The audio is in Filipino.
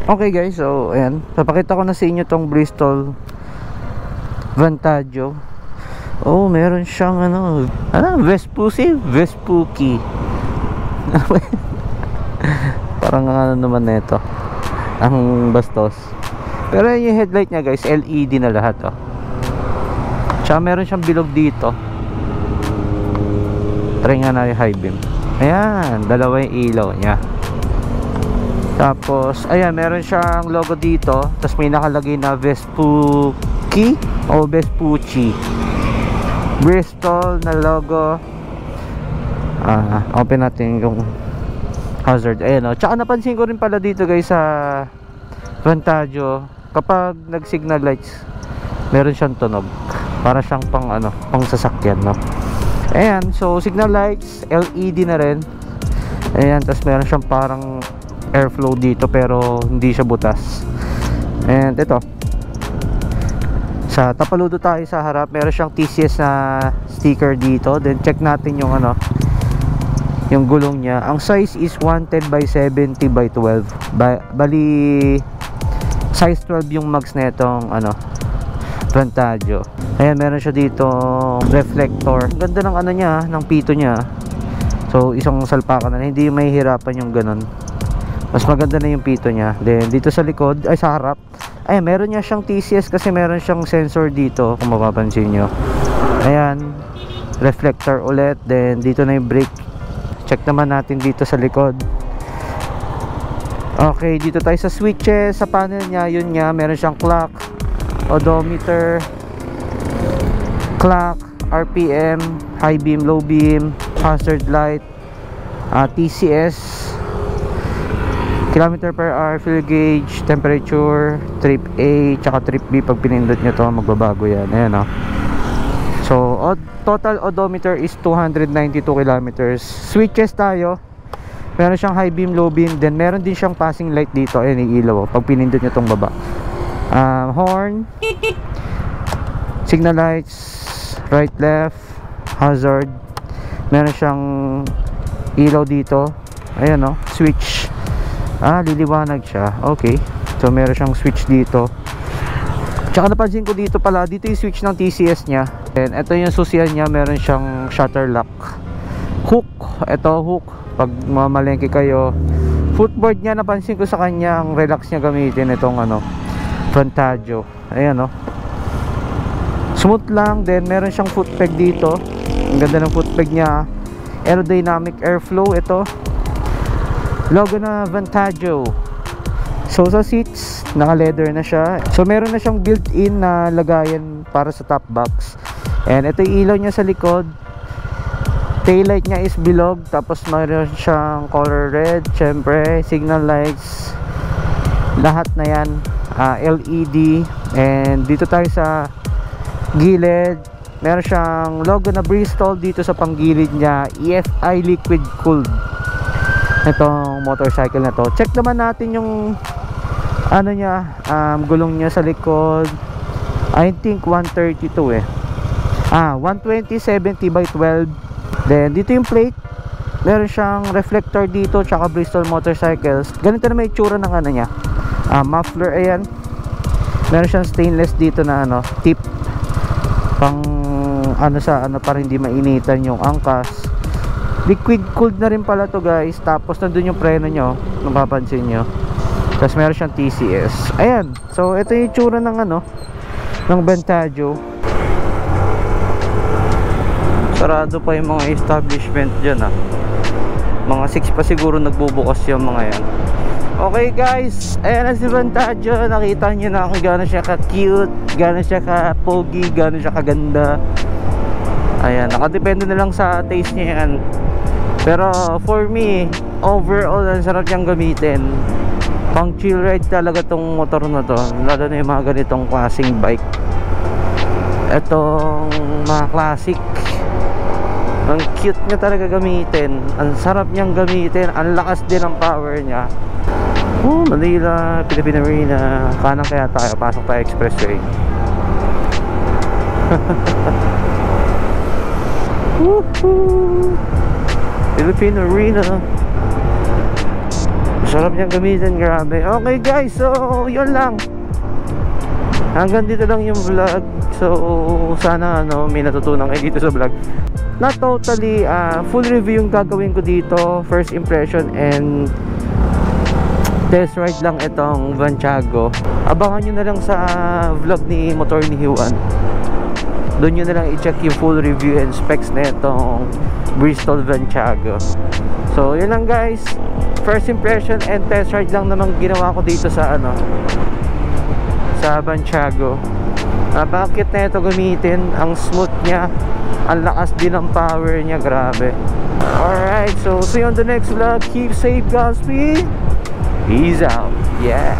Okay guys, so ayan, papakita ko na sa inyo tong Bristol Vantaggio. Oh, meron siyang Vespucci. Parang ano naman nito, ang bastos. Pero yung headlight niya guys, LED na lahat oh. Tsaka meron siyang bilog dito. Try nga na yung high beam. Ayan, dalawa yung ilaw niya. Tapos, ayan, meron siyang logo dito. Tapos may nakalagay na Vespucci o Vespucci. Bristol na logo. Open natin yung hazard. Ayan o. Tsaka napansin ko rin pala dito guys sa Vantaggio, kapag nag signal lights, meron siyang tunog. Para siyang pang sasakyan, no? Ayan, so signal lights, LED na rin. Ayan, tapos meron siyang parang airflow dito pero hindi siya butas. And ito, sa tapaludo tayo sa harap, meron siyang TCS na sticker dito. Then check natin yung yung gulong niya. Ang size is 110 by 70 by 12. Bali size 12 yung mags na itong Vantaggio. Ayan, meron siya dito reflector. Ang ganda ng niya, ng pito niya. So isang salpakan na, hindi mahihirapan yung ganun. Mas maganda na yung pito niya. Then dito sa likod, ay sa harap, ay meron niya siyang TCS kasi meron siyang sensor dito kung mapapansin nyo. Ayan, reflector ulit. Then dito na yung brake. Check naman natin dito sa likod. Okay, dito tayo sa switches. Sa panel niya, yun nga, meron siyang clock, odometer, clock, RPM, high beam, low beam, hazard light, TCS, kilometer per hour, fuel gauge, temperature, trip A, tsaka trip B. Pag pinindot nyo to, magbabago yan. Ayan o. So, total odometer is 292 kilometers. Switches tayo. Meron siyang high beam, low beam. Then, meron din siyang passing light dito. Ayan, iilaw o. Pag pinindot nyo tong baba. Horn. Signal lights. Right, left. Hazard. Meron siyang ilaw dito. Ayan o. Switch. Liliwanag siya. Okay. So meron siyang switch dito. Tsaka napansin ko dito pala, dito yung switch ng TCS niya. And ito yung susian niya, meron siyang shutter lock. Hook. Ito hook. Pag mamalengke kayo. Footboard niya, napansin ko sa kanya, ang relax niya gamitin itong Vantaggio. Ayan o. Smooth lang. Then meron siyang foot peg dito. Ang ganda ng foot peg niya. Aerodynamic airflow. Ito logo na Vantaggio. So sa seats, naka leather na siya. So meron na siyang built-in na lagayan para sa top box. And ito yung ilaw niya sa likod. Taillight niya is bilog. Tapos meron siyang color red. Syempre, signal lights, lahat na yan LED. And dito tayo sa gilid, meron siyang logo na Bristol dito sa panggilid niya. EFI liquid cooled itong motorcycle na to. Check naman natin yung gulong niya sa likod. I think 132 120/70 by 12. Then dito yung plate, meron siyang reflector dito, tsaka Bristol Motorcycles. Ganito na may itsura ng niya. Muffler, ayan. Meron siyang stainless dito na tip pang para hindi mainitan yung angkas. Liquid cooled na rin pala to guys. Tapos nandun yung preno nyo, mapapansin nyo. Tapos meron siyang TCS. Ayan. So ito yung itsura ng ng Vantaggio. Sarado pa yung mga establishment dyan Mga 6 pa siguro nagbubukas yung mga yan. Okay guys, ayan na si Vantaggio. Nakita nyo na kung gano'n siya ka-cute, gano'n siya ka-pogi, gano'n siya kaganda. Ayan, nakadepende na lang sa taste niya yan. Pero for me, overall ang sarap niyang gamitin. Pang chill ride talaga tong motor na to. Lalo na yung mga ganitong klaseng bike. Etong mga classic, ang cute niya talaga gamitin. Ang sarap niyang gamitin. Ang lakas din ng power niya. Manila, Philippine Marina. Kanan kaya tayo, pasok tayo expressway. Woohoo! Philippine Arena. Sarap niyang gamitin, grabe. Okay guys, so yun lang. Hanggang dito lang yung vlog. So sana may natutunan kayo dito sa vlog. Not totally full review yung gagawin ko dito. First impression and test ride lang itong Vantiago. Abangan nyo na lang sa vlog ni Motor ni Juan. Doon nyo na lang i-check yung full review and specs na itong Bristol Vantiago. So yun lang guys, first impression and test ride lang naman ginawa ko dito sa sa Vantiago. Napakakit na ito gamitin. Ang smooth niya, ang lakas din ng power niya, grabe. Alright, so see you on the next vlog. Keep safe, Godspeed. Peace out. Yeah.